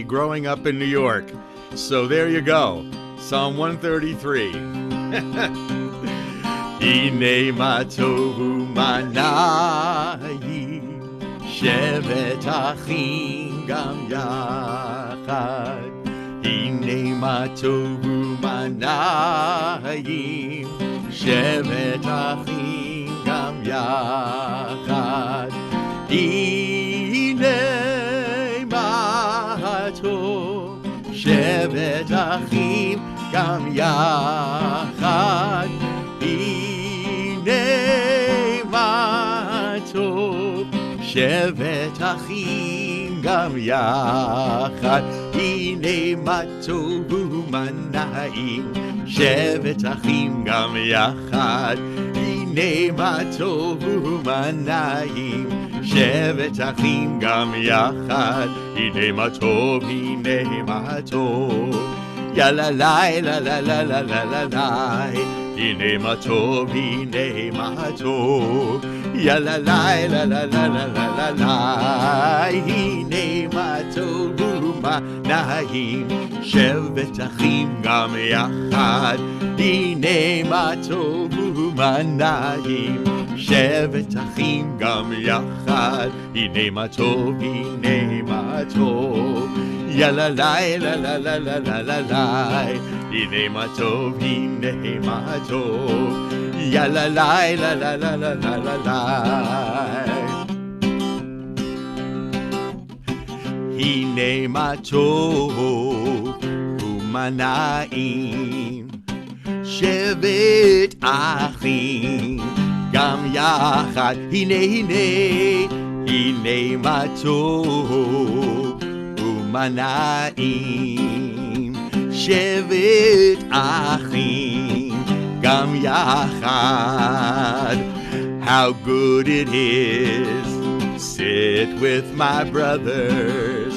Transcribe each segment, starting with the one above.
growing up in New York. So there you go. Psalm 133. Hine ma tovu manayim shevet achim gam yachad. Hine ma tovu manayim shevet achim gam yachad. Hine ma tov shevet achim gam yachad. Hine ma tov shevet achim gam yachad. Hine ma tovu manayim shevet achim gam yachad. Hine ma tovu manayim shevet achim gam yachad. Hine ma tov, hine ma tov. Ya la la la la la la la la la. Hine ma tov, hine ma tov. Ya la la la la la la la la la. Hine ma tovu manayim shevet achim gam yachad. Hine ma tovu manayim shevet achim gam yachad. Hine ma tov, hine ma tov. Ya la la la la la la la la la. Hine ma tov, hine ma tov. Ya la la la la la la la la la. Hine ma tov umanayim shevet achim gam yachad. Hine ma tov umanayim shevet achim gam yachad. How good it is to sit with my brothers.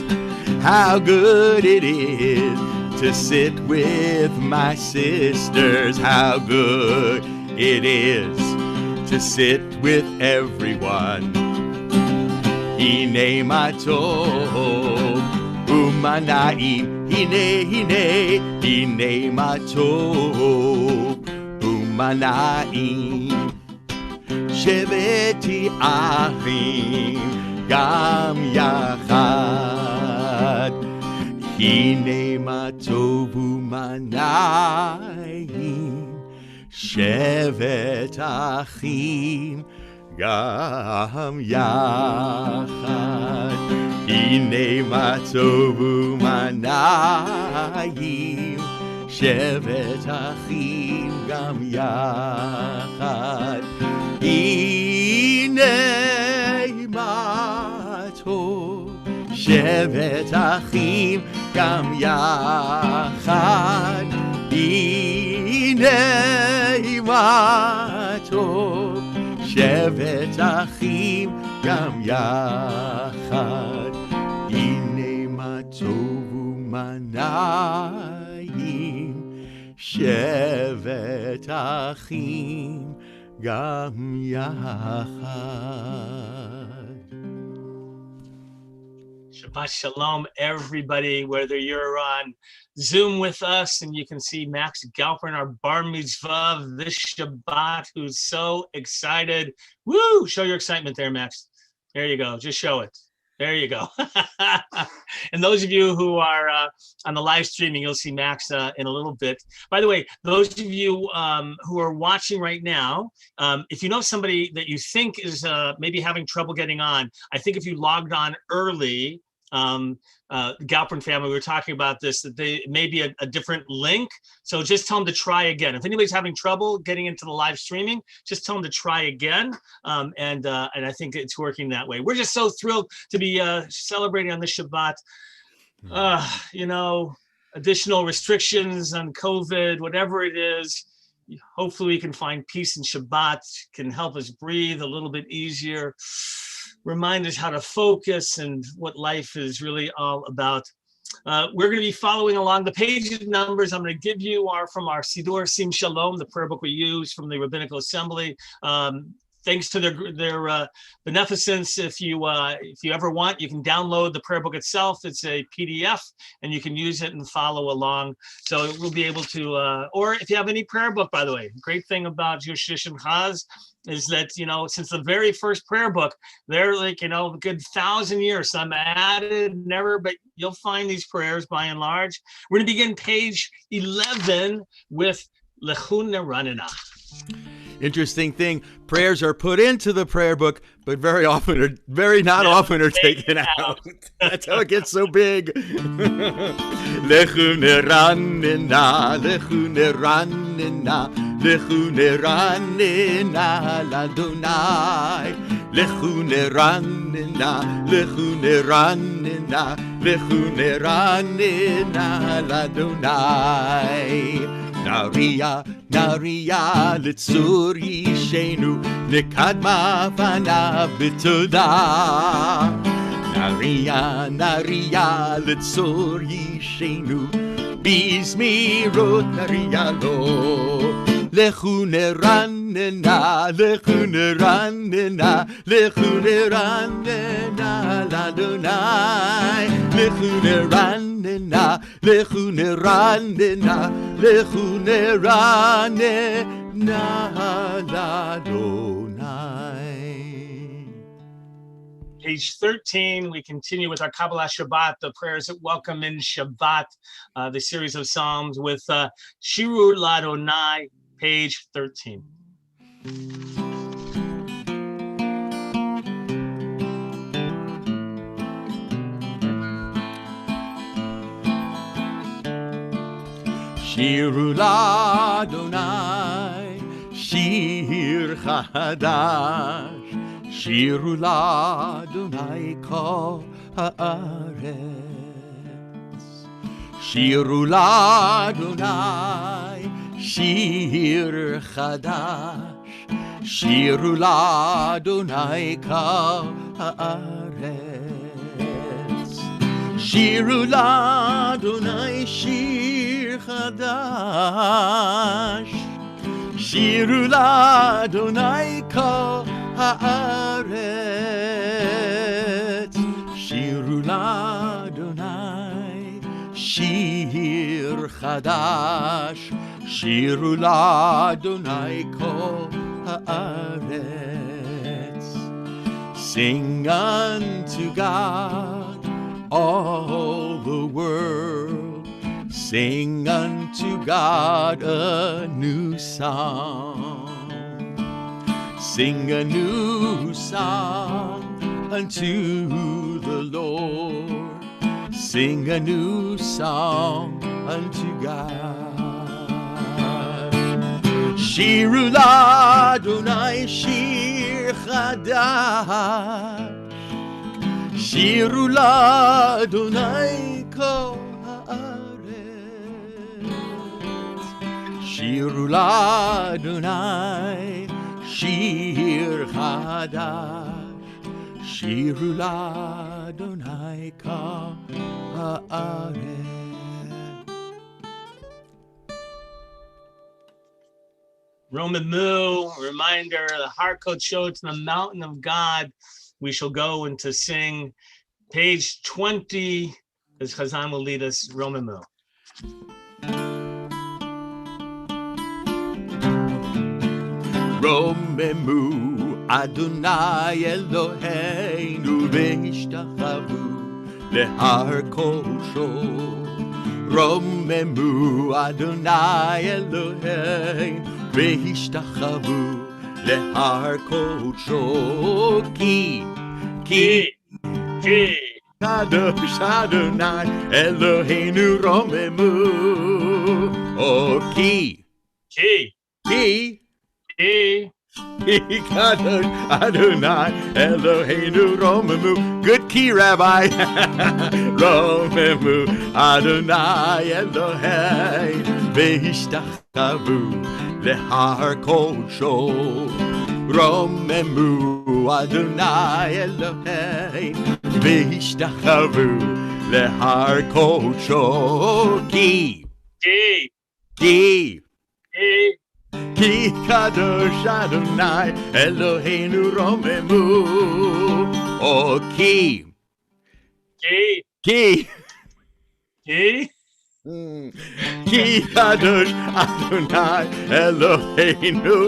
How good it is to sit with my sisters. How good it is to sit with everyone. Hine ma tov umanayim. Hine ma tov umanayim shevet achim gam yachad. Hine ma tov umanayim shevet achim gam yachad. Hine ma tov umanayim shevet achim gam yachad. Hine ma tov shevet achim gam yachad. Hine ma tov shevet achim gam yachad. Hine ma tov umanayim shevet achim gam yachad. Shabbat Shalom, everybody, whether you're on Zoom with us and you can see Max Galpern, our bar mitzvah this Shabbat, who's so excited. Woo! Show your excitement there, Max. There you go. Just show it. There you go. And those of you who are on the live streaming, you'll see Max in a little bit. By the way, those of you who are watching right now, if you know somebody that you think is maybe having trouble getting on, I think if you logged on early, the Galpern family, we were talking about this, that they may be a different link. So just tell them to try again. If anybody's having trouble getting into the live streaming, just tell them to try again. And I think it's working that way. We're just so thrilled to be celebrating on this Shabbat. You know, additional restrictions on COVID, whatever it is, hopefully we can find peace in Shabbat, can help us breathe a little bit easier, remind us how to focus and what life is really all about. We're going to be following along. The page numbers I'm going to give you are from our Siddur Sim Shalom, the prayer book we use from the Rabbinical Assembly. thanks to their beneficence, if you ever want, you can download the prayer book itself. It's a PDF, and you can use it and follow along. So we'll be able to, or if you have any prayer book, by the way, great thing about Jewish Tradition Chaz is that, since the very first prayer book, they're like, a good 1,000 years. Some added, never, but you'll find these prayers by and large. We're going to begin page 11 with Lechun Neranina. Interesting thing, prayers are put into the prayer book, but very often are taken out. That's how it gets so big. Lechun Neranina, Lechun Neranina, Lechun Neranina l'Adonai. Lechun Neranina, Lechun Neranina, Lechun Neranina l'Adonai. Nariya litzur yishenu nekadma fanav b'toda. Nariya litzur yishenu bizmirot nariya lo. Lechun Neranina, Lechun Neranina, Lechun Neranina l'Adonai. Lechun Neranina, Lechun Neranina, Lechun Neranina l'Adonai. Page 13, we continue with our Kabbalah Shabbat, the prayers that welcome in Shabbat, the series of Psalms with Shiru l'Adonai, page 13. Shiru l'Adonai, shir chadash. Shiru l'Adonai kol haaretz. Shiru l'Adonai, shir chadash. Shiru l'Adonai kol haaretz. Shiru l'Adonai, shir chadash. Shiru l'Adonai kol haaretz. Shiru l'Adonai, shir chadash. Shiru l'Adonai kol haaretz. Sing unto God, all the world. Sing unto God a new song. Sing a new song unto the Lord. Sing a new song unto God. Shiru l'Adonai shir chadash. Shiru l'Adonai kol haaretz. Shiru l'Adonai shir chadash. Shiru l'Adonai kol haaretz. Roman Mu, reminder, the Harkot show to the mountain of God. We shall go and to sing page 20 as Chazan will lead us. Roman Mu. Romemu Adonai Eloheinu ve'ishtachavu lehar kosho. Romemu Adonai Eloheinu ve'ishtachavu lehar kosho. Ki Kadosh Adonai Eloheinu Romemu. Oh, ki Kadosh Adonai Eloheinu Romemu. Good key, Rabbi. Romemu Adonai Eloheinu ve'ishtachavu lehar kosho. Romemu Adonai Eloheinu ve'ishtachavu lehar kosho. Ki כי קדוש אדוני אלוהינו רוממו. או כי כי קדוש אדוני אלוהינו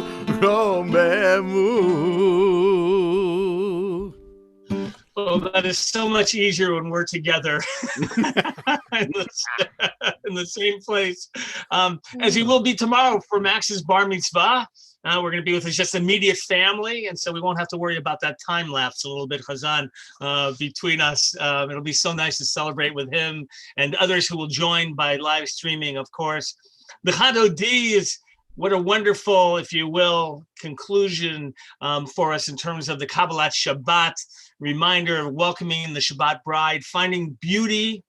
רוממו. Oh, that is so much easier when we're together in the same place. As we will be tomorrow for Max's bar mitzvah. We're going to be with his just immediate family, and so we won't have to worry about that time lapse a little bit, Chazan, between us. It'll be so nice to celebrate with him and others who will join by live streaming, of course. The Chadodi is what a wonderful, if you will, conclusion for us in terms of the Kabbalat Shabbat, reminder of welcoming the Shabbat bride, finding beauty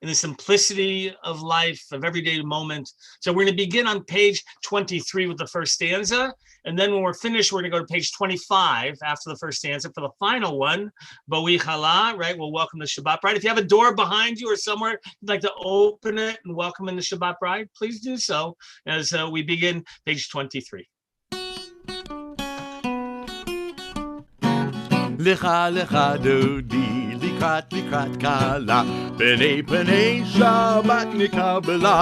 in the simplicity of life, of everyday moment. So we're going to begin on page 23 with the first stanza. And then when we're finished, we're going to go to page 25 after the first stanza for the final one. Bo'i Chala, right? We'll welcome the Shabbat bride. If you have a door behind you or somewhere you'd like to open it and welcome in the Shabbat bride, please do so as we begin page 23. Lecha lecha dodi likrat kala Penei penei Shabbat nikabela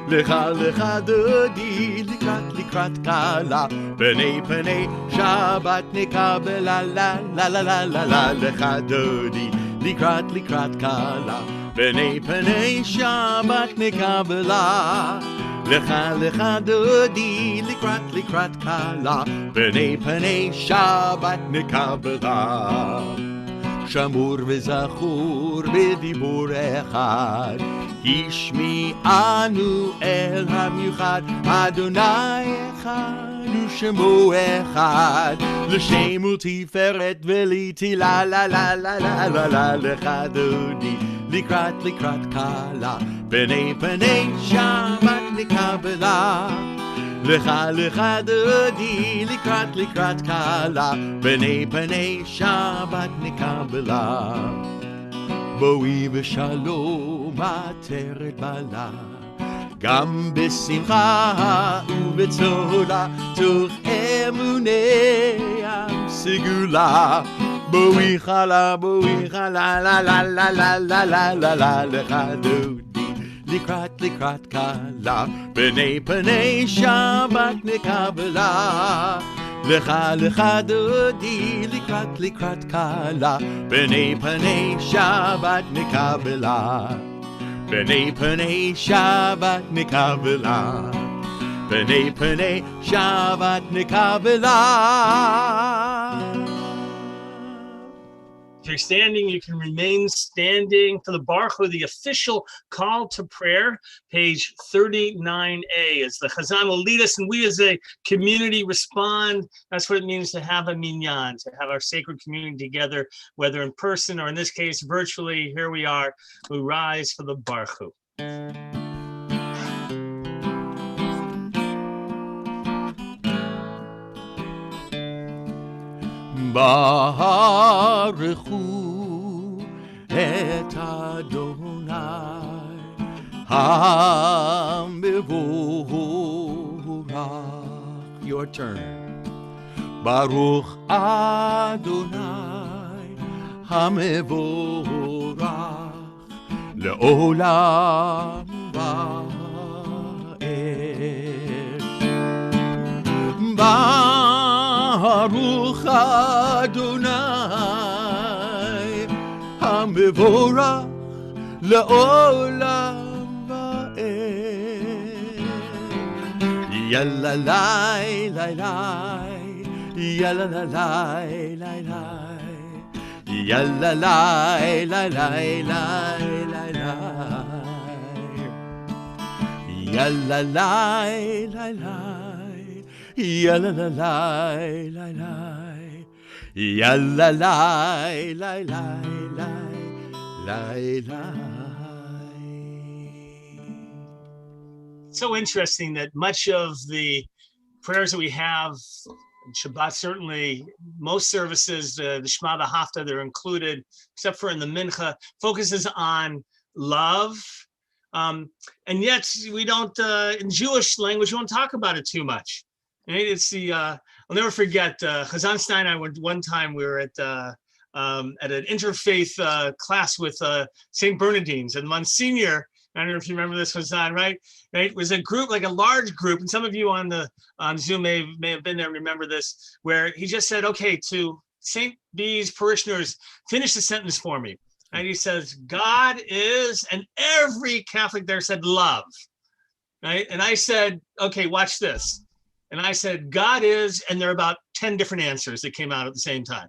Lecha lecha dodi likrat kala Penei penei Shabbat nikabela La la la la la la Lecha dodi likrat kala Penei penei Shabbat nikabela Lecha lecha dodi likrat kala Penei penei Shabbat nikabela שמור וזכור בדיבור אחד השמיענו אל המיוחד אדוני אחד ושמו אחד לשם ולתפארת ולתהילה לה לה לה לה לה לה לך דודי לקראת קלה פני שבת נקבלה לך דודי לקראת קלה פני שבת נקבלה בואי בשלום עטרת בלה גם בשמחה ובצהלה תוך אמוניה סגולה בואי חלה לה לה לה לה לה לה לה לה לך דודי לקראת קלה פני שבת נקבלה לך דודי לקראת קלה פני שבת נקבלה פני שבת נקבלה פני שבת נקבלה. If you're standing, you can remain standing for the Baruch Hu, the official call to prayer, page 39a, as the Chazan will lead us and we as a community respond. That's what it means to have a minyan, to have our sacred community together, whether in person or in this case, virtually. Here we are, we rise for the Baruch Hu. ברכו את אדוני המבורך. Your turn. ברוך אדוני המבורך לעולם ועד. ברוך אדוני המבורך לעולם ועד. יאללה לי לי לי יאללה לי לי לי יאללה לי לי לי לי יאללה לי לי לי יאללה לי לי לי יאללה לי לי לי לי. So interesting that much of the prayers that we have in Shabbat, certainly most services, the Shema, the Hafta, they're included, except for in the Mincha, focuses on love, And yet we don't, in Jewish language, we don't talk about it too much. Right? It's the, I'll never forget, Chazan Stein and I went one time, we were at an interfaith class with St. Bernardines, and Monsignor, I don't know if you remember this, Chazan, right? It was a group, like a large group, and some of you on Zoom may have been there and remember this, where he just said, okay, to St. B's parishioners, finish the sentence for me. And he says, God is, and every Catholic there said love, right? And I said, okay, watch this. And I said, God is, and there are about 10 different answers that came out at the same time,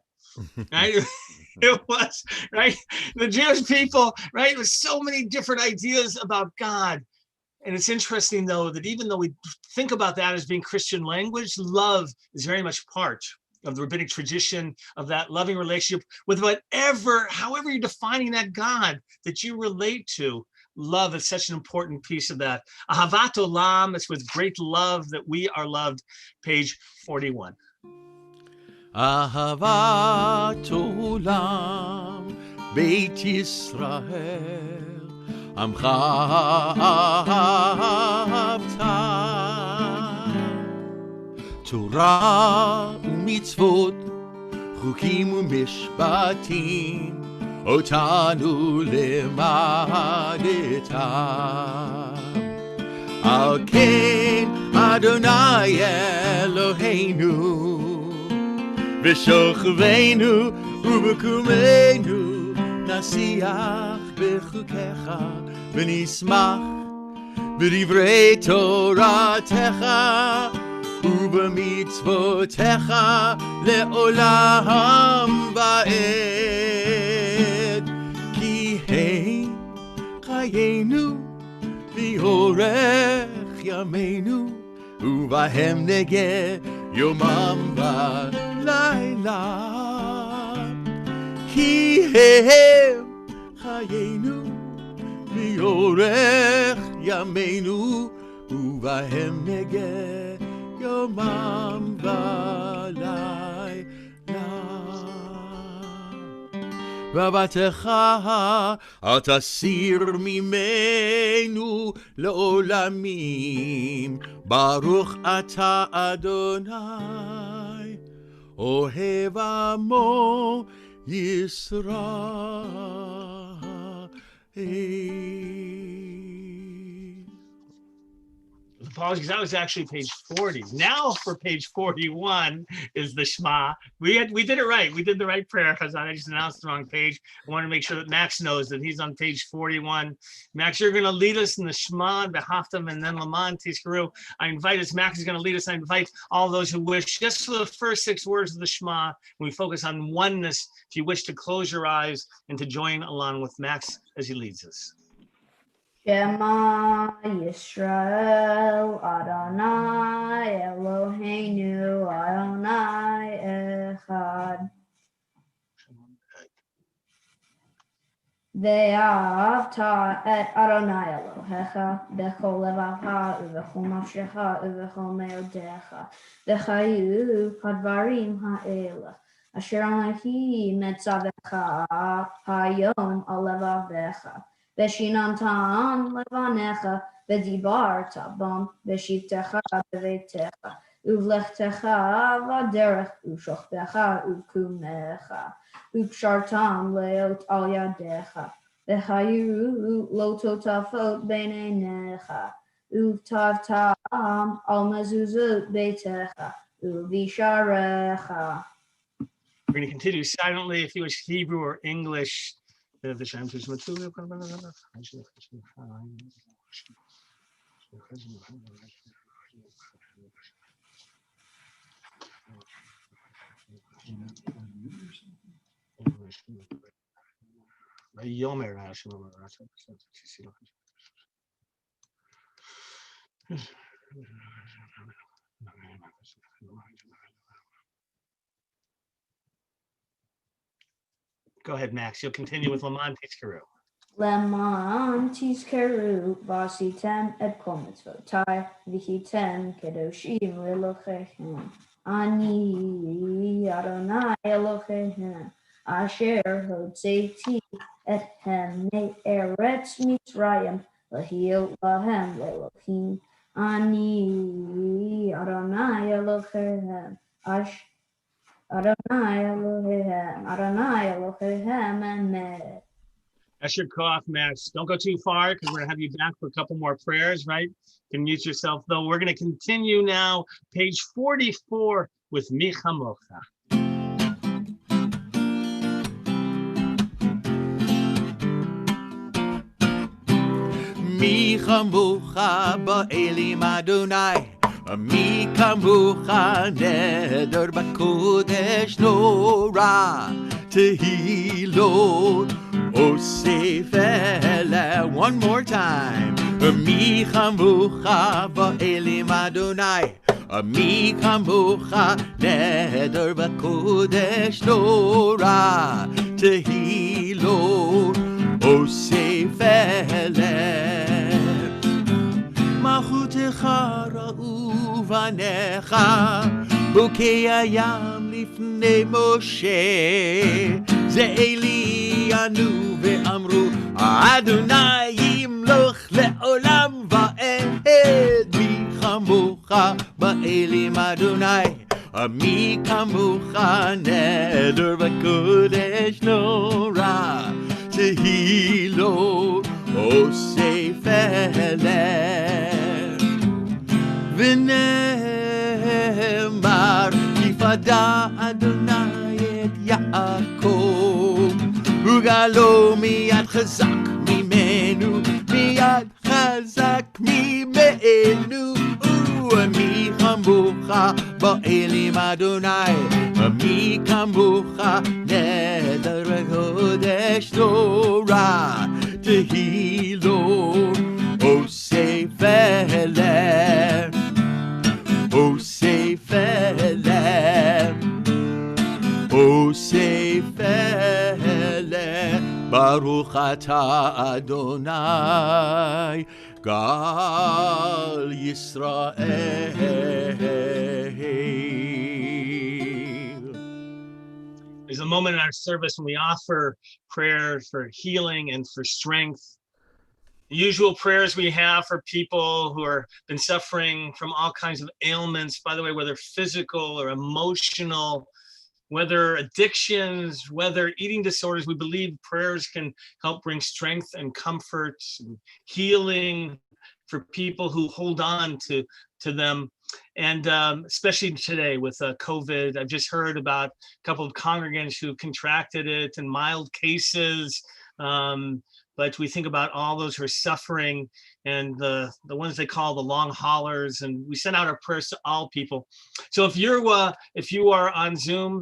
right? It was, right? The Jewish people, right? With so many different ideas about God. And it's interesting, though, that even though we think about that as being Christian language, love is very much part of the rabbinic tradition of that loving relationship with however you're defining that God that you relate to. Love is such an important piece of that. Ahavat olam, it's with great love that we are loved, page 41. Ahavat olam, Beit Yisrael, Amcha ahavta. Torah u'mitzvot, chukim u'mishpatim, otanu limadetam. Al ken Adonai Eloheinu, v'shochveinu u'b'kumeinu, nasiach b'chukecha, v'nismach b'divrei Toratecha, ובמצוותיך לעולם ועד, כי הם חיינו לאורך ימינו, ובהם נגה יומם ולילה. כי הם חיינו לאורך ימינו, ובהם נגה יומם ולילה. ואהבתך אל תסיר ממנו לעולמים, ברוך אתה אדוני אוהב עמו ישראל. Apologies, that was actually page 40. Now for page 41 is the Shema. We did it right. We did the right prayer because I just announced the wrong page. I want to make sure that Max knows that he's on page 41. Max, you're going to lead us in the Shema, Behaftam, and then Laman Tizkaru. I invite us, Max is going to lead us. I invite all those who wish, just for the first 6 words of the Shema, when we focus on oneness, if you wish to close your eyes and to join along with Max as he leads us. Shema Yisrael Adonai Eloheinu Adonai Echad. Ve'ahavta et Adonai Elohecha bechol levacha uvechol nafshecha uvechol meodecha v'chayu kadvarim ha'ela asher anahi metzavecha hayom al levavecha. Veshinantan levanecha, vedibarta bam, veshivtecha bevetecha, uvlechtecha vaderech, ushochbecha ukumecha, ukshartam leot al yadecha, vehayu lototafot beinenecha, uvtavtam al mezuzot betecha, uvisharecha. We're going to continue silently if you wish Hebrew or English. Go ahead, Max. You'll continue with Laman Tizkaru. Laman Tizkaru vasitem et kol mitzvotai v'hitem kedoshim l'Elokechem. Ani Adonai Elokechem asher hotzeiti etchem me'eretz Mitzrayim Lahil lahem lelohim. Ani Adonai Elohim. Adonai Elohim. Adonai Elohim. Amen. Esher Koach, Max. Don't go too far because we're going to have you back for a couple more prayers, right? You can mute yourself, though. We're going to continue now, page 44, with Mi Chamocha. Mi chamocha ba'elim Adonai, mi kamocha neder b'kodesh nora, tehilot osef ele. One more time. Mi chamocha ba'elim Adonai, mi kamocha neder b'kodesh nora, tehilot osef ele. מלכותך ראו בניך, בוקי הים לפני משה, זה אלי ענו ואמרו, אדוני ימלוך לעולם ועד. מי כמוך באלים אדוני, מי כמוך נדר בקודש נורא, תהילות אוסף אליהם. ונאמר יפדה אדוני את יעקב, וגלו מיד חזק ממנו, מיד חזק ממנו. מי כמוך באלים אדוני, מי כמוך נדר בקודש נורא, תהילות אוסף אליהם, אוסף אליהם, אוסף אליהם. ברוך אתה אדוני גל ישראל. There's a moment in our service when we offer prayer for healing and for strength. The usual prayers we have for people who are been suffering from all kinds of ailments, by the way, whether physical or emotional, whether addictions, whether eating disorders, we believe prayers can help bring strength and comfort and healing for people who hold on to them. And especially today with COVID, I've just heard about a couple of congregants who contracted it in mild cases. But we think about all those who are suffering and the ones they call the long haulers, and we send out our prayers to all people. So if you are on Zoom,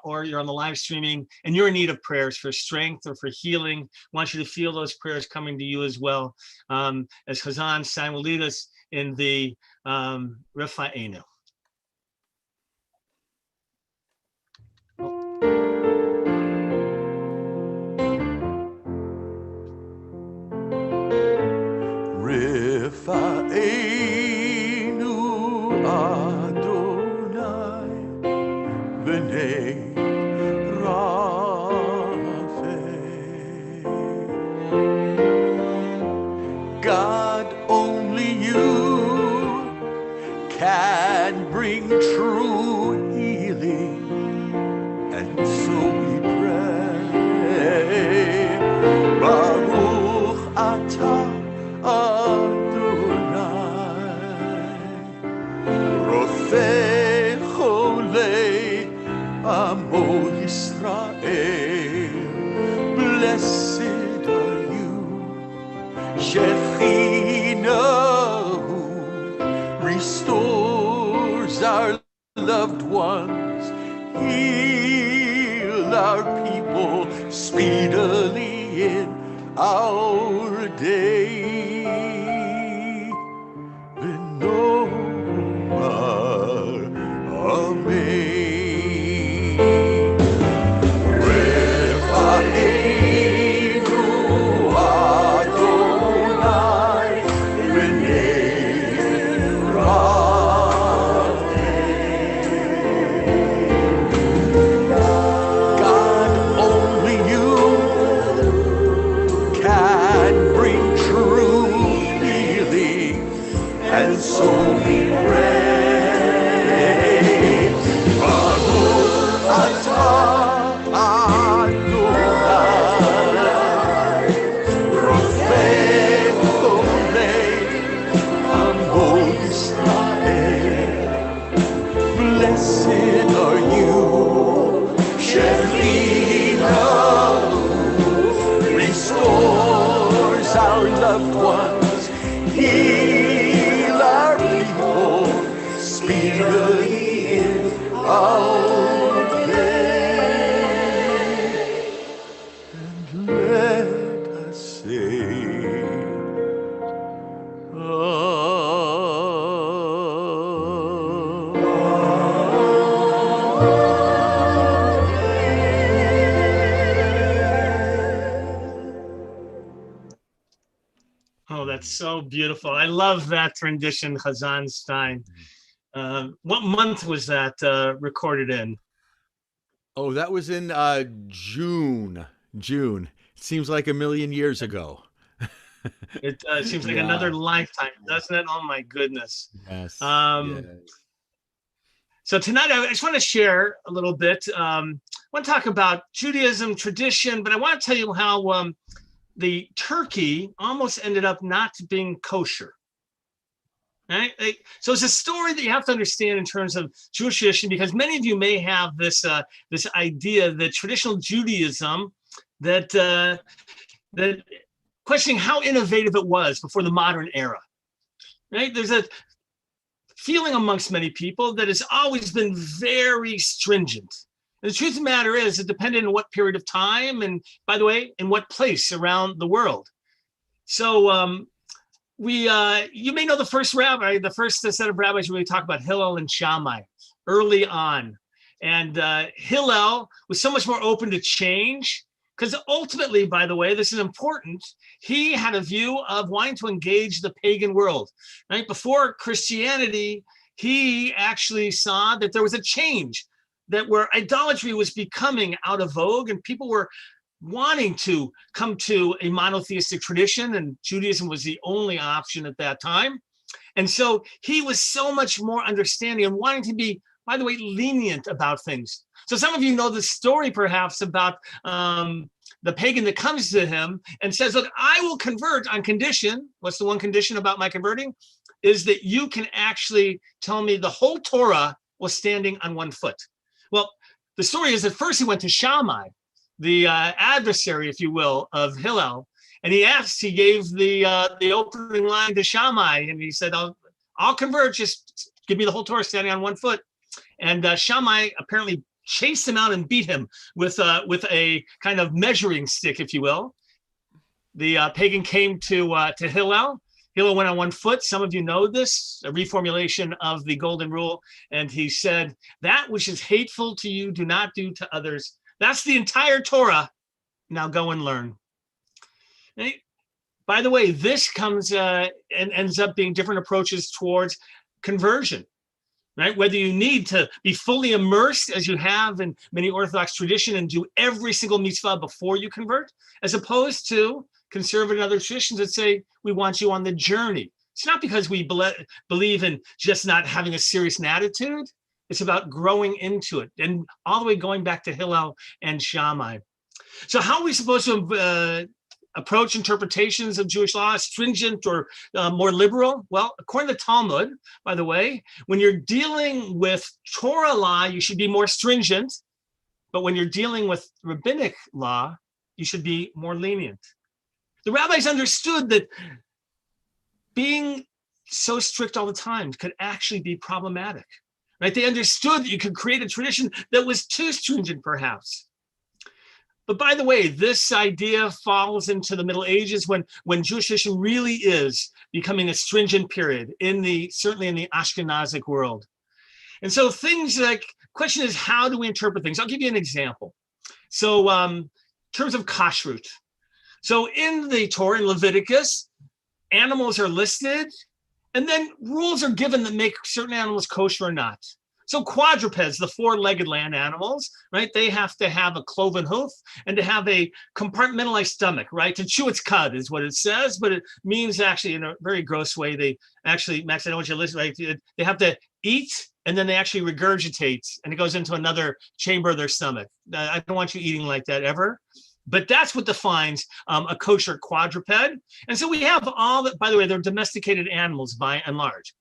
or you're on the live streaming and you're in need of prayers for strength or for healing, I want you to feel those prayers coming to you as well. As Chazan Stein will lead us in the Refa'enu. Refa'enu Adonai b'nei Raphael. God, only you can bring true healing, and so we pray. Baruch atah Amo Yisrael, blessed are you, Shechinahu restores our loved ones, heal our people speedily in our day. V'nomar Amen. Bring our loved ones, heal our people speedily in our day. And let us sing. Oh, that's so beautiful. I love that rendition, Chazan Stein. What month was that recorded in? Oh, that was in June. June. It seems like a million years ago. It seems like Yeah. another lifetime, doesn't it? Oh my goodness. Yes. Um, Yes. So tonight, I just want to share a little bit. I want to talk about Judaism tradition, but I want to tell you how the turkey almost ended up not being kosher. Right? So it's a story that you have to understand in terms of Jewish tradition, because many of you may have this this idea that traditional Judaism, that questioning how innovative it was before the modern era. Right? There's a feeling amongst many people that has always been very stringent. And the truth of the matter is, it depended on what period of time, and by the way, in what place around the world. So you may know the first rabbi, the first set of rabbis really talk about Hillel and Shammai early on. And Hillel was so much more open to change, because ultimately, by the way, this is important, he had a view of wanting to engage the pagan world. Right? Before Christianity, he actually saw that there was a change, that where idolatry was becoming out of vogue and people were wanting to come to a monotheistic tradition, and Judaism was the only option at that time. And so he was so much more understanding and wanting to be, by the way, lenient about things. So some of you know the story perhaps about the pagan that comes to him and says, look, I will convert on condition. What's the one condition about my converting? Is that you can actually tell me the whole Torah was standing on one foot. Well, the story is that first he went to Shammai, the adversary, if you will, of Hillel, and he gave the opening line to Shammai, and he said, I'll convert, just give me the whole Torah standing on one foot. And Shammai apparently chased him out and beat him with a kind of measuring stick, if you will. The pagan came to Hillel. Hillel went on one foot. Some of you know this, a reformulation of the golden rule. And he said, that which is hateful to you, do not do to others. That's the entire Torah. Now go and learn. Right? By the way, this comes and ends up being different approaches towards conversion. Right? Whether you need to be fully immersed, as you have in many Orthodox tradition, and do every single mitzvah before you convert, as opposed to conservative and other traditions that say, we want you on the journey. It's not because we believe in just not having a serious attitude. It's about growing into it, and all the way going back to Hillel and Shammai. So how are we supposed to approach interpretations of Jewish law, stringent or more liberal? Well, according to Talmud, by the way, when you're dealing with Torah law, you should be more stringent. But when you're dealing with rabbinic law, you should be more lenient. The rabbis understood that being so strict all the time could actually be problematic. Right? They understood that you could create a tradition that was too stringent, perhaps. But by the way, this idea falls into the Middle Ages when Jewish tradition really is becoming a stringent period certainly in the Ashkenazic world. And so things like, question is, how do we interpret things? I'll give you an example. So in terms of kashrut. So in the Torah, in Leviticus, animals are listed, and then rules are given that make certain animals kosher or not. So quadrupeds, the four-legged land animals, right? They have to have a cloven hoof and to have a compartmentalized stomach, right? To chew its cud is what it says, but it means actually in a very gross way. They actually, Max, I know what you're listening, right? They have to eat and then they actually regurgitate and it goes into another chamber of their stomach. I don't want you eating like that ever. But that's what defines a kosher quadruped. And so we have all that, by the way, they're domesticated animals by and large.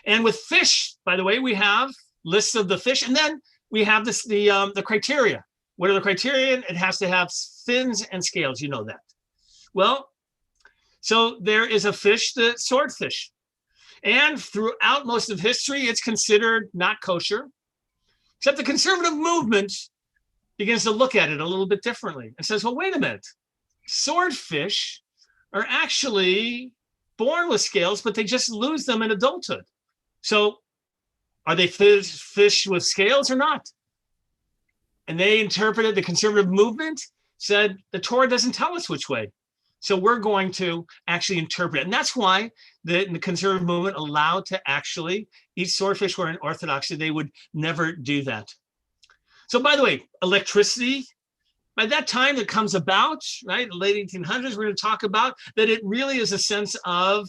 And with fish, by the way, we have lists of the fish, and then we have the criteria. What are the criteria? It has to have fins and scales. You know that. Well, So there is a fish, the swordfish. And throughout most of history, it's considered not kosher, except the conservative movement begins to look at it a little bit differently and says, well, wait a minute. Swordfish are actually born with scales, but they just lose them in adulthood. So are they fish with scales or not? And they interpreted, the conservative movement said the Torah doesn't tell us which way. So we're going to actually interpret it. And that's why the conservative movement allowed to actually eat swordfish, where in Orthodoxy, they would never do that. So by the way, electricity, by that time it comes about, right, the late 1800s, we're going to talk about that it really is a sense of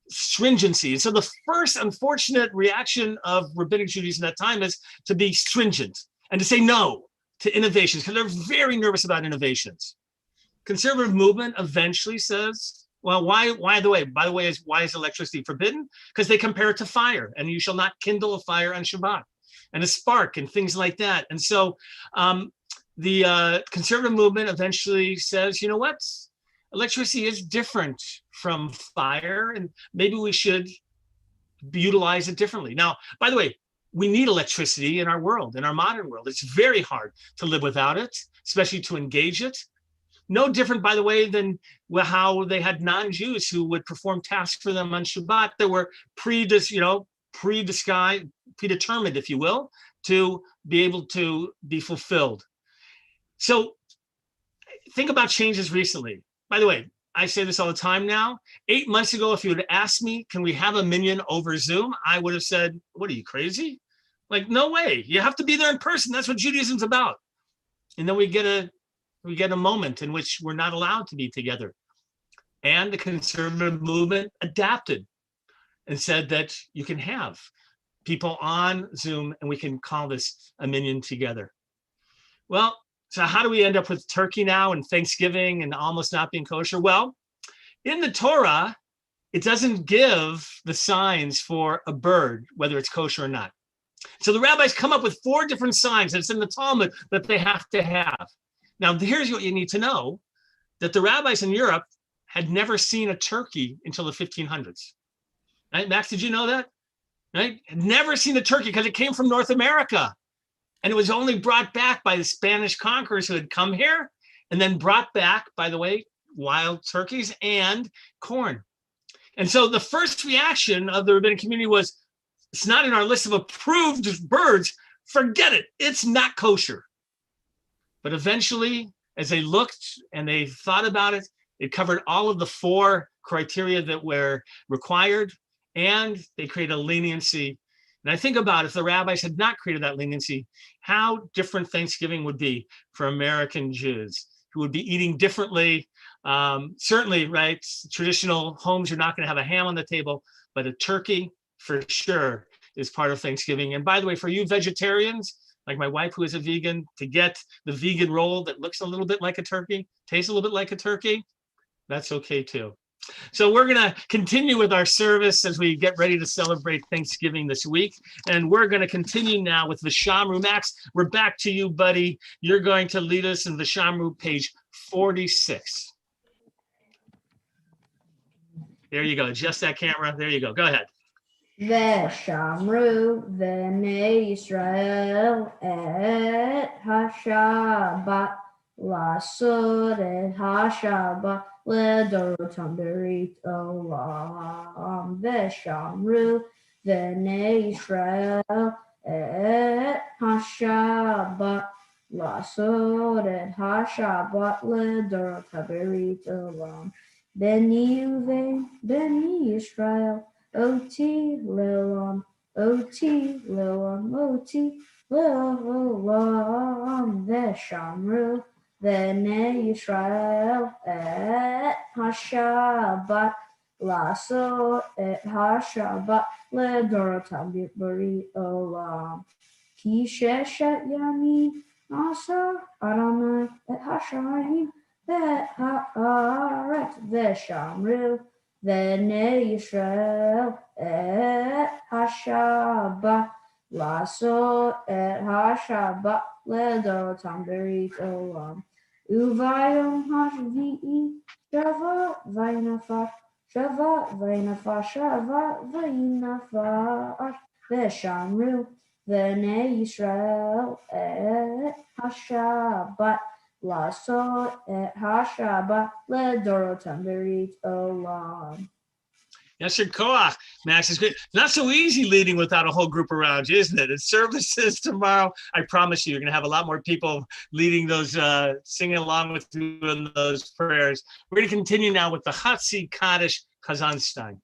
stringency. So the first unfortunate reaction of rabbinic Judaism at that time is to be stringent and to say no to innovations, because they're very nervous about innovations. Conservative movement eventually says, well, why is electricity forbidden? Because they compare it to fire, and you shall not kindle a fire on Shabbat, and a spark and things like that. And so the conservative movement eventually says, you know what? Electricity is different from fire, and maybe we should utilize it differently. Now, by the way, we need electricity in our world, in our modern world. It's very hard to live without it, especially to engage it. No different, by the way, than how they had non-Jews who would perform tasks for them on Shabbat that were predetermined, if you will, to be able to be fulfilled. So think about changes recently. By the way, I say this all the time now. 8 months ago, if you had asked me, can we have a minyan over Zoom? I would have said, what are you, crazy? Like, no way. You have to be there in person. That's what Judaism's about. And then we get a moment in which we're not allowed to be together. And the conservative movement adapted and said that you can have people on Zoom and we can call this a minyan together. Well, so how do we end up with turkey now and Thanksgiving and almost not being kosher? Well, in the Torah, it doesn't give the signs for a bird, whether it's kosher or not. So the rabbis come up with 4 different signs. It's in the Talmud that they have to have. Now, here's what you need to know, that the rabbis in Europe had never seen a turkey until the 1500s. Right, Max, did you know that? Right? Had never seen a turkey because it came from North America. And it was only brought back by the Spanish conquerors who had come here, and then brought back, by the way, wild turkeys and corn. And so the first reaction of the rabbinic community was, it's not in our list of approved birds. Forget it. It's not kosher. But eventually, as they looked and they thought about it, it covered all of the 4 criteria that were required, and they created a leniency. And I think about if the rabbis had not created that leniency, how different Thanksgiving would be for American Jews, who would be eating differently. Certainly, right, traditional homes, you're not going to have a ham on the table, but a turkey for sure is part of Thanksgiving. And by the way, for you vegetarians, like my wife who is a vegan, to get the vegan roll that looks a little bit like a turkey, tastes a little bit like a turkey, that's okay too. So we're going to continue with our service as we get ready to celebrate Thanksgiving this week. And we're going to continue now with Vishamru. Max, we're back to you, buddy. You're going to lead us in Vishamru, page 46. There you go. Adjust that camera. There you go. Go ahead. ושמרו בני ישראל את השבת, לעשות את השבת לדורותם ברית עולם. ושמרו בני ישראל את השבת, לעשות את השבת לדורותם ברית עולם. בני ובני ישראל Oti Lelam, Oti Lelam, Oti Lelam, Veshamru, Vene Yisrael, et HaShabbat, Lasso, et HaShabbat, Ledorotam Bari Olam. Ki Sheshet Yami, Asa, Adonai, et HaShamayim, et Haaret, Veshamru, V'nei Yisrael et HaShabbat, לעשות את השבת לדורותם ברית עולם. וביום השביעי שבה וינפש, שבה וינפש, שבה וינפש, ושמרו בני ישראל את השבת, לעשות את השבת לדורותם ברית עולם. Yasher Koach, Max is great. Not so easy leading without a whole group around you, isn't it? It's services tomorrow. I promise you, you're going to have a lot more people leading those, singing along with you in those prayers. We're going to continue now with the Hatzi Kaddish Kazanstein.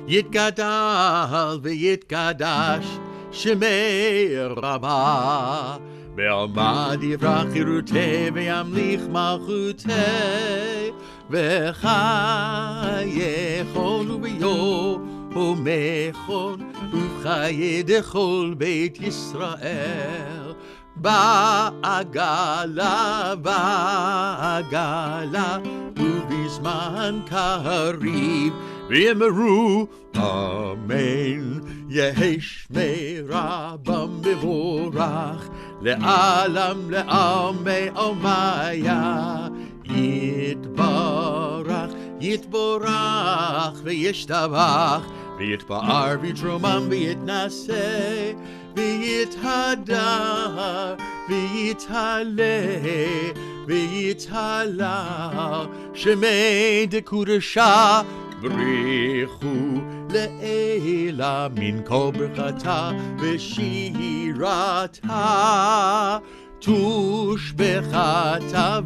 יתגדל ויתקדש שמי רבה, בעלמא יברח חירותי וימליך מלכותי, וחייכון וביומכון ובחיי דכל בית ישראל, בעגלה ובזמן קריב ויאמרו אמן. יהי שמי רבם מבורך לעלם לעלמי עלמיה, יתברך וישתבח, ויתפאר ויתרומם ויתנשא, ויתהדר ויתהלל ויתהלל, שמי דקודשה בריחו לעילה מן כל ברכתה ושירתה, תושבחתה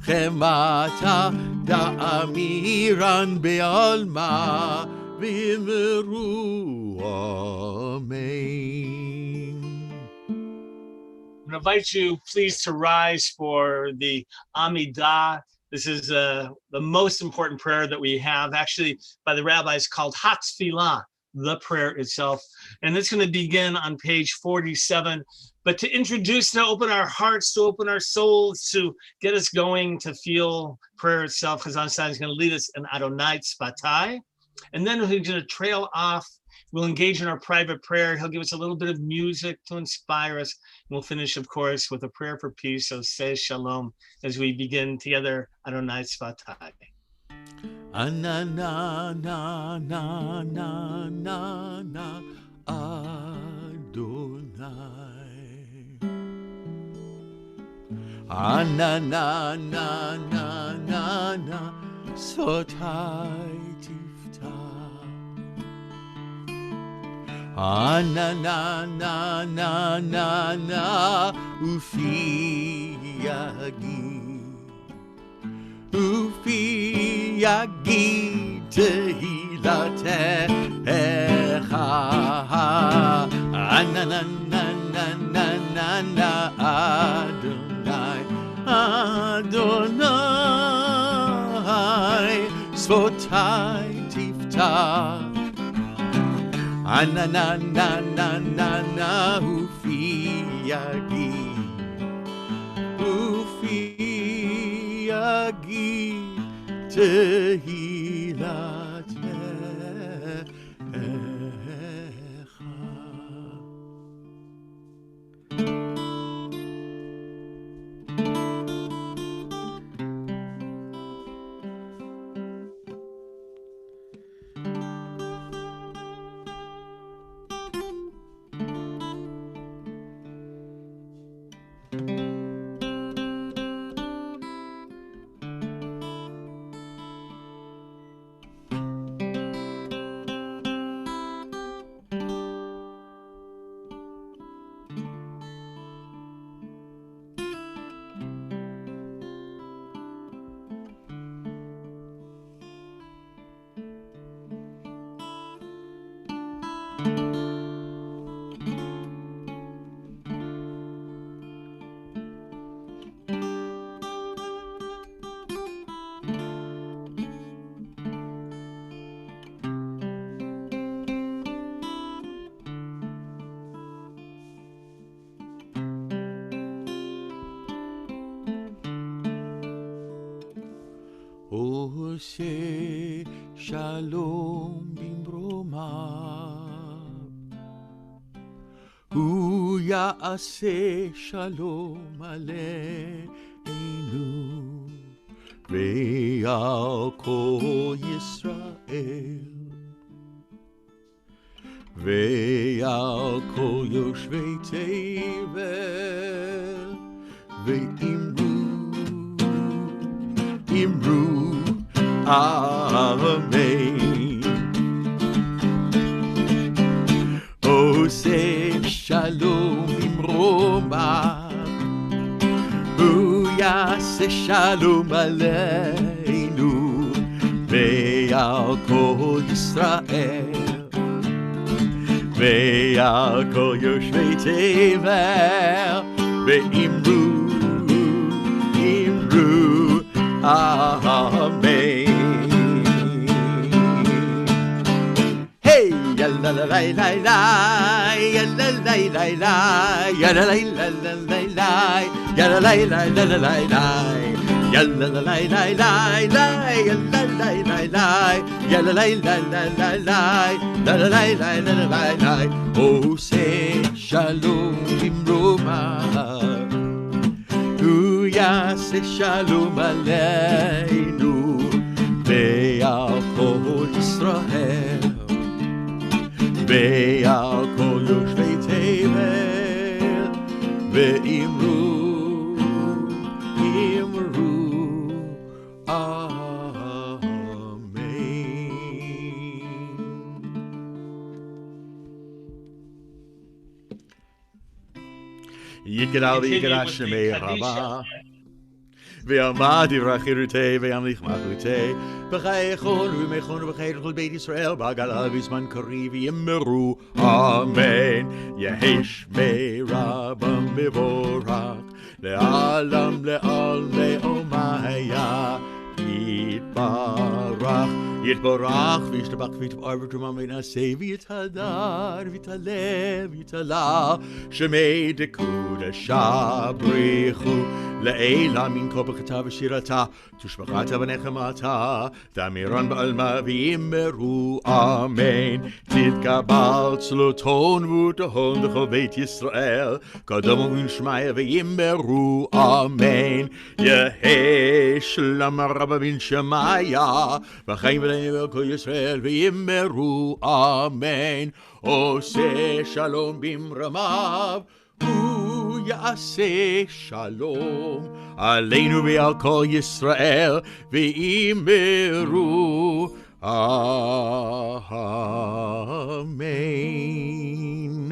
ונחמתה, דאמירן בעלמא ואמרו אמן. I'm going to invite you, please, to rise for the Amidah. This is the most important prayer that we have, actually, by the rabbis, called Hatfilah, the prayer itself. And it's going to begin on page 47. But to introduce, to open our hearts, to open our souls, to get us going, to feel prayer itself, Chazan Stein is going to lead us in Adonai Tzvatai. And then we're going to trail off. We'll engage in our private prayer. He'll give us a little bit of music to inspire us. We'll finish, of course, with a prayer for peace. So say shalom as we begin together Adonai Tzvatai. Ana na na na na na na Adonai. Ana na na na na na Sotai Tiftah. Na na na na na na Ufi Yagi Tehilatecha. Na na na na na na na Adonai Adonai Sotai Tiftah. Na na na na na na Ufi Yagi Tehilatecha. עושה שלום במרומיו הוא יעשה שלום עלינו ועל כל ישראל ועל כל יושבי תבל ואמרו אמן. עושה שלום במרומיו, הוא יעשה שלום עלינו ועל כל ישראל ועל כל יושבי תבל ואמרו אמן. Hey, yalla la la la la, yalla la la la, yalla la la la la la, yalla la la la la la la, yalla la la la la la, yalla la la la, yalla la la la la la, yalla la la la la la. עושה שלום במרומיו, הוא יעשה שלום עלינו ועל כל ישראל ועל כל יושבי תבל ואמרו יגדל ויגדל שמי רבה ועמד דברי חירותי וימליך מלכותי בחייכון ובמכון ובחיי כל בית ישראל בעגלה בזמן קריב יאמרו אמן. יהי שמי רבה מבורך לעולם לעולמיה יתברך יתברך וישתבח ויתפאר ותרומה ונעשה ויתהדר ויתעלה ויתעלה שמי דקודשה בריחו לעילה מן כל ברכתה ושירתה תושבחתה ונחמתה תמירן בעלמה ויאמרו אמן. תתקבל צלותון ותהון בכל בית ישראל קדומו ונשמעיה ויאמרו אמן. יהי שלום רבה בן שמעיה וחיים ולעיני כל ישראל ויאמרו אמן. עושה שלום במרומיו, הוא יעשה שלום עלינו ועל כל ישראל ויאמרו amen.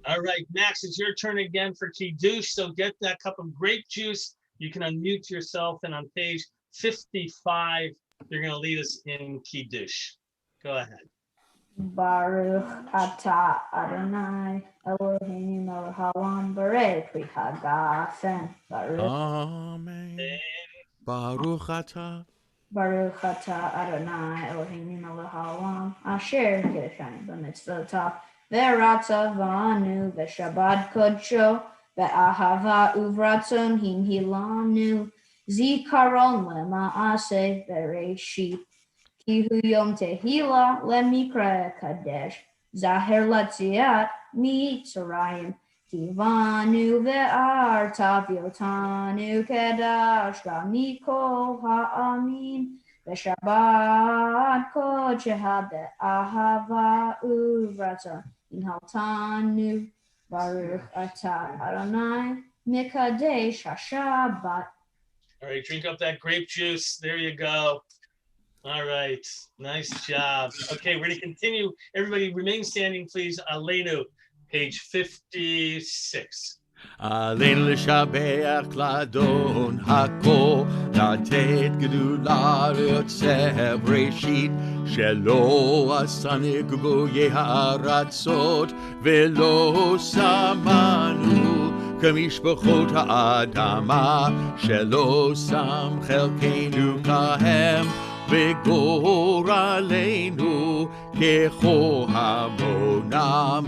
All right, Max, it's your turn again for Kiddush. So get that cup of grape juice. You can unmute yourself, and on page 55, you're going to lead us in Kiddush. Go ahead. Baruch atah Adonai Eloheinu melech haolam borei pri hagafen. Amen. Baruch atah Adonai Eloheinu melech haolam asher kiddushanu b'mitzvotav v'ratzavanu v'shabbat kodsho ve'ahava uvratzon hinhilanu zikaron lema'aseh bereshit ki hu yom tehila lemikra kadesh zaher latziat mitzrayim kivanu ve'arta v'yotanu kedash mikol ha'amin v'shabbat kodsheha be'ahava uvratzon inhaltanu Baruch atah Adonai mikadesh haShabbat. All right, drink up that grape juice. There you go. All right, nice job. Okay, we're going to continue. Everybody remain standing, please. Aleinu, page 56. עלינו לשבח לאדון הכל, לתת גדולה ליוצר בראשית, שלא עשני גויי הארצות, ולא שמנו כמשפחות האדמה, שלא שם חלקנו כהם, וגורלנו ככל המונם.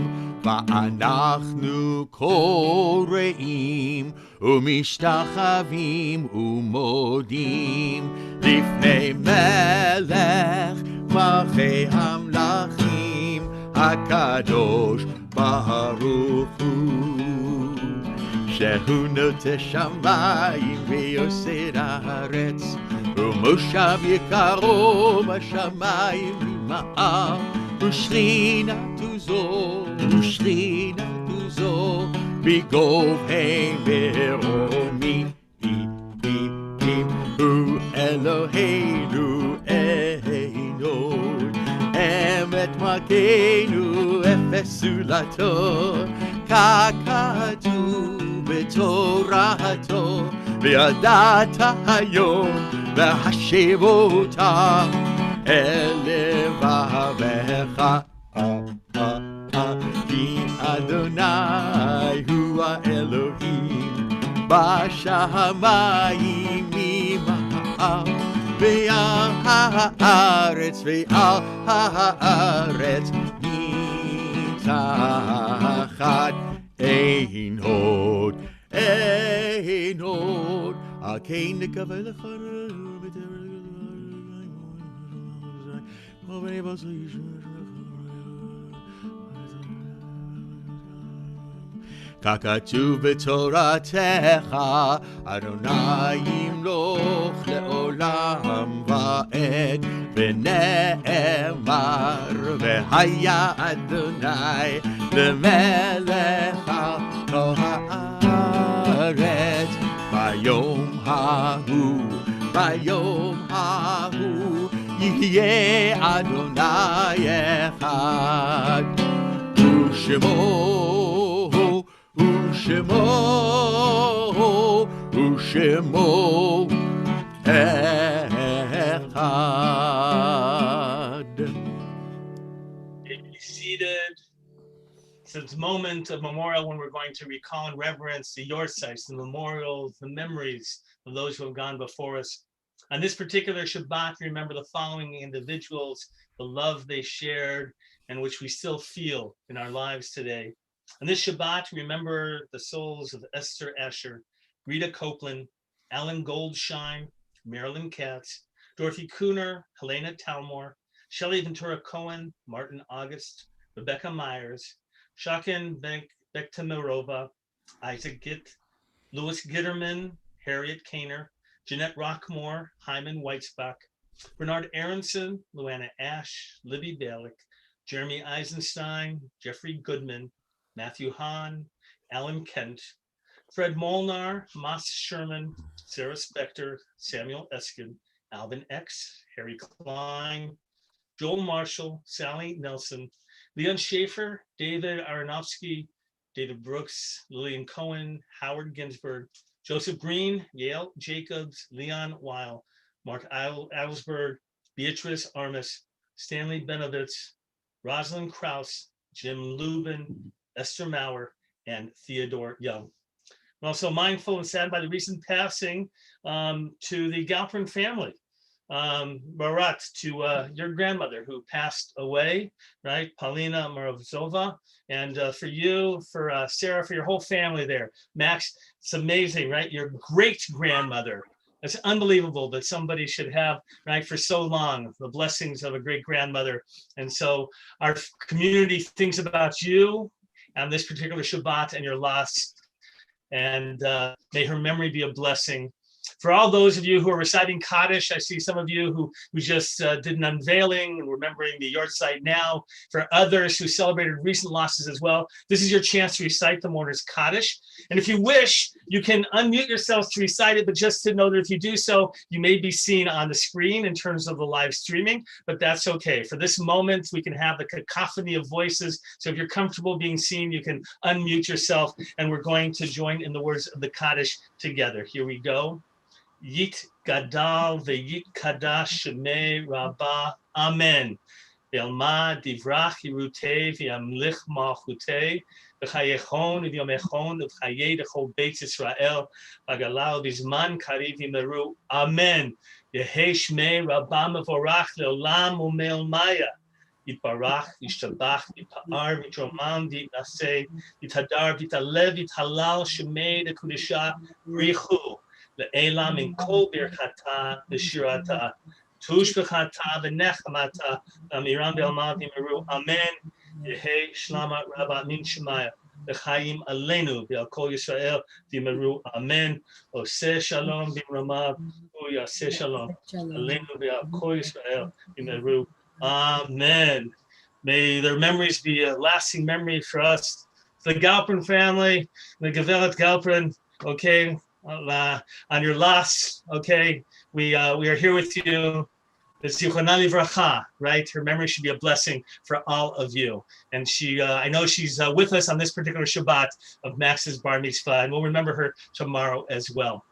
ואנחנו קוראים ומשתחווים ומודים לפני מלך מלכי המלכים הקדוש ברוך הוא, שהוא נוטה שמיים ויוסד הארץ, ומושב יקרו בשמיים ממעל, ושכינתו זו בגובהי מרומי. הוא אלוהינו אמת מלכנו אפס זולתו, ככתוב בתורתו, וידעת היום והשב אותה אל לבבך. כי אדוני הוא האלוהים בשמיים ממעל, ועל הארץ מתחת. אין עוד על כן נקווה לך ככתוב בתורתך, אדוני ימלוך לעולם ועד, ונאמר והיה אדוני למלך על כל הארץ. ביום ההוא יהיה אדוני אחד, ושמו אחד. Be seated. So it's a moment of memorial when we're going to recall and reverence the yortzites, the memorials, the memories of those who have gone before us. On this particular Shabbat, remember the following individuals, the love they shared, and which we still feel in our lives today. On this Shabbat, remember the souls of Esther Escher, Rita Copeland, Alan Goldshine, Marilyn Katz, Dorothy Kuhner, Helena Talmor, Shelley Ventura Cohen, Martin August, Rebecca Myers, Shakin Bektamirova, Isaac Gitt, Louis Gitterman, Harriet Kaner, Jeanette Rockmore, Hyman Weitzbach, Bernard Aronson, Luana Ash, Libby Balick, Jeremy Eisenstein, Jeffrey Goodman, Matthew Hahn, Alan Kent, Fred Molnar, Mas Sherman, Sarah Spector, Samuel Eskin, Alvin X, Harry Klein, Joel Marshall, Sally Nelson, Leon Schaefer, David Aronofsky, David Brooks, Lillian Cohen, Howard Ginsberg, Joseph Green, Yale Jacobs, Leon Weil, Mark Adelsberg, Beatrice Armis, Stanley Benovitz, Rosalind Krauss, Jim Lubin, Esther Maurer, and Theodore Young. I'm also mindful and saddened by the recent passing to the Galperin family. Barat, to your grandmother who passed away, right? Paulina Moravzova. And for you, for Sarah, for your whole family there. Max, it's amazing, right? Your great-grandmother. It's unbelievable that somebody should have, right, for so long, the blessings of a great-grandmother. And so our community thinks about you on this particular Shabbat and your loss. And may her memory be a blessing. For all those of you who are reciting Kaddish, I see some of you who just did an unveiling and remembering the Yortzeit now. For others who celebrated recent losses as well, this is your chance to recite the mourner's Kaddish. And if you wish, you can unmute yourselves to recite it, but just to know that if you do so, you may be seen on the screen in terms of the live streaming, but that's okay. For this moment, we can have the cacophony of voices. So if you're comfortable being seen, you can unmute yourself, and we're going to join in the words of the Kaddish together. Here we go. Yit gadal ve'yit kadash shemei rabbah. Amen. Ve'alma divrach yirutei ve'amlich malchutei v'chayechon v'yomechon v'chayei dechol Beis Yisrael v'galal b'zman kariv yimeru. Amen. Yehei shmei rabbah mevorach le'olam u'me'olmaya. Yitbarach, yishtabach, yitpa'ar, yitromam, yitnaseh, yithadar, yitalev, yithalal shemei dekudisha richu. Le'ela min kol birchata v'shirata tush b'chata v'nechamata v'amiram v'alma v'miru. Amen. Yehi Shlama Rabba Min Shemaya. L'chaim Aleinu V'al Kol Yisrael V'yimeru Amen. Oseh Shalom B'Ramav U'Yaseh Shalom Aleinu V'al Kol Yisrael V'yimeru Amen. May their memories be a lasting memory for us, the Galperin family, the Gevelet Galperin. Okay, on your loss. Okay, we are here with you. Zichronah livracha, right? Her memory should be a blessing for all of you. And I know she's with us on this particular Shabbat of Max's bar mitzvah, and we'll remember her tomorrow as well.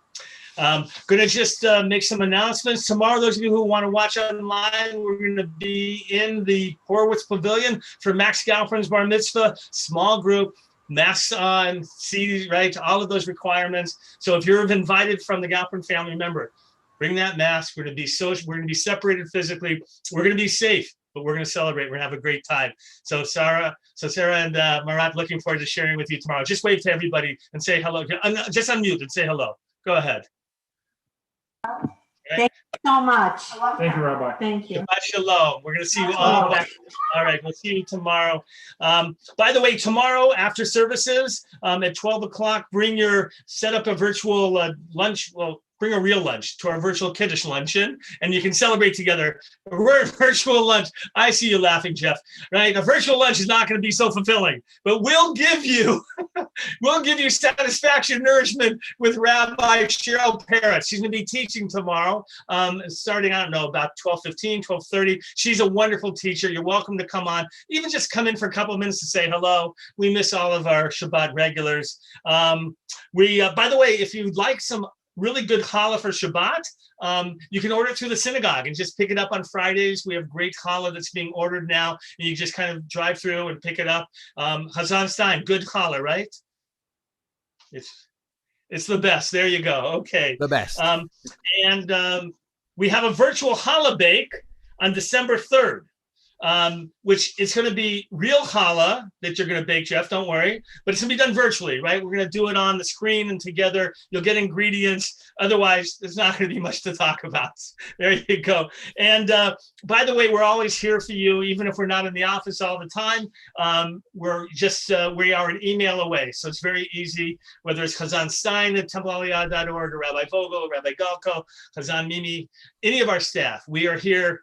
Going to just make some announcements. Tomorrow, those of you who want to watch online, we're going to be in the Horowitz Pavilion for Max Galperin's bar mitzvah, small group. Masks on, see, right, all of those requirements. So if you're invited from the Galperin family, remember, bring that mask. We're going to be social. We're going to be separated physically. We're going to be safe, but we're going to celebrate. We're going to have a great time. So Sarah and Marat, looking forward to sharing with you tomorrow. Just wave to everybody and say hello. Just unmute and say hello. Go ahead. Thank you so much. Thank you, Rabbi. Thank you. Shabbat shalom. We're going to see you all back. All right, we'll see you tomorrow. By the way, tomorrow after services at 12 o'clock, set up a virtual lunch. Well, bring a real lunch to our virtual Kiddush luncheon, and you can celebrate together. We're at virtual lunch. I see you laughing, Jeff. Right? A virtual lunch is not going to be so fulfilling, but we'll give you satisfaction, nourishment with Rabbi Cheryl Parrott. She's going to be teaching tomorrow, starting, I don't know, about 12:15, 12:30. She's a wonderful teacher. You're welcome to come on. Even just come in for a couple of minutes to say hello. We miss all of our Shabbat regulars. By the way, if you'd like some really good challah for Shabbat, you can order it through the synagogue and just pick it up on Fridays. We have great challah that's being ordered now, and you just kind of drive through and pick it up. Hazan Stein, good challah, right? It's the best. There you go. Okay. The best. We have a virtual challah bake on December 3rd. Which is going to be real challah that you're going to bake, Jeff, don't worry. But it's going to be done virtually, right? We're going to do it on the screen and together. You'll get ingredients. Otherwise, there's not going to be much to talk about. There you go. And by the way, we're always here for you, even if we're not in the office all the time. We are an email away. So it's very easy, whether it's Chazan Stein at templealiyah.org or Rabbi Vogel, Rabbi Galko, Chazan Mimi, any of our staff. We are here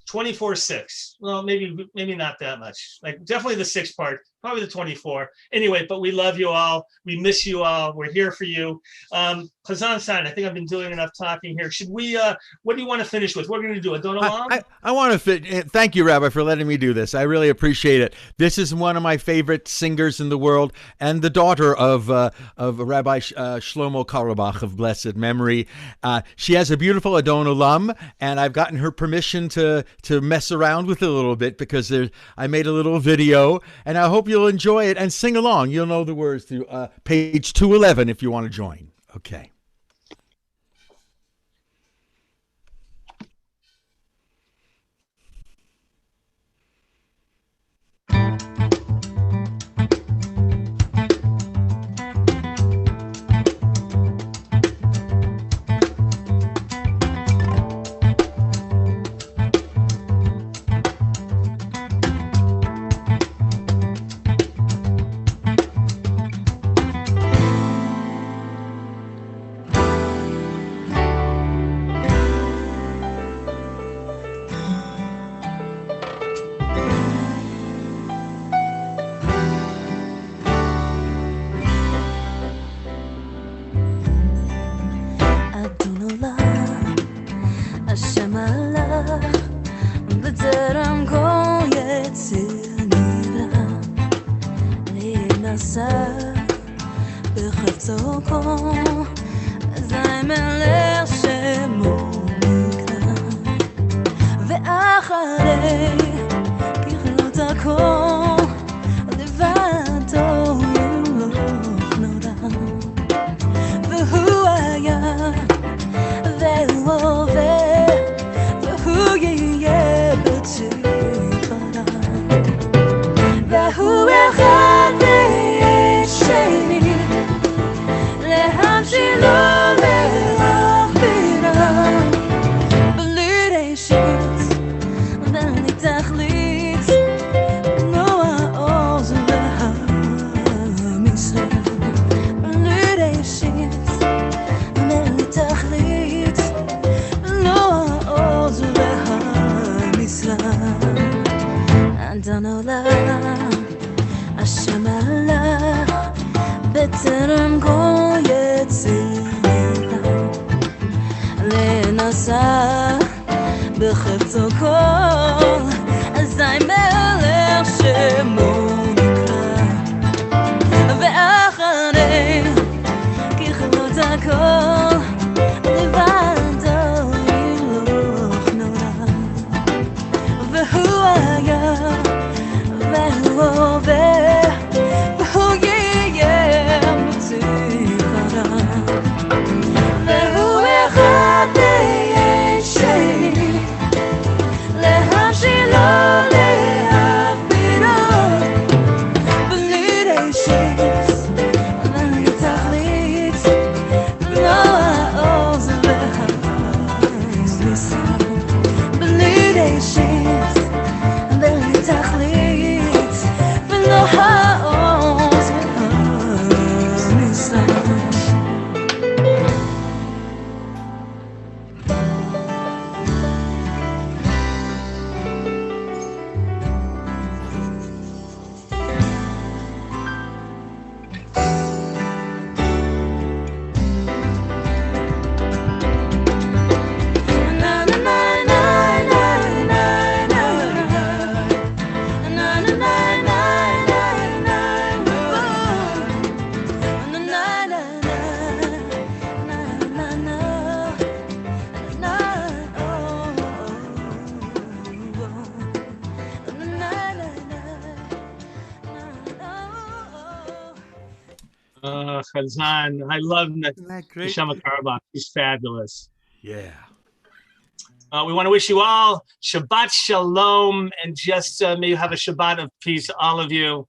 24/6. Well, maybe not that much. Like definitely the 6 part, probably the 24. Anyway, but we love you all. We miss you all. We're here for you. Chazan Stein, I think I've been doing enough talking here. Should we, what do you want to finish with? We're going to do a Don Olam? I want to thank you, Rabbi, for letting me do this. I really appreciate it. This is one of my favorite singers in the world, and the daughter of Rabbi Shlomo Karabach of blessed memory. She has a beautiful Adon Olam, and I've gotten her permission to mess around with it a little bit because I made a little video, and I hope you'll enjoy it and sing along. You'll know the words through page 211 if you want to join. Okay. No לבורא עולם, השם עלה בטרם כל יצירה, לנסה בחפצו כל, אזי מלך שמו נקרא, ואחרי ככלות הכל לבדו ימלוך נורא, והוא היה והוא הווה והוא יהיה בתקווה, והוא אחד בישי להשילו להכבירו בלי רשת בלי תכלית ולא העוז והעוז ניסה, בלי רשת בלי תכלית ולא העוז והעוז ניסה. Chazan, I love Isn't that great? Neshama Karabach. He's fabulous. Yeah. We want to wish you all Shabbat Shalom, and just may you have a Shabbat of peace, all of you.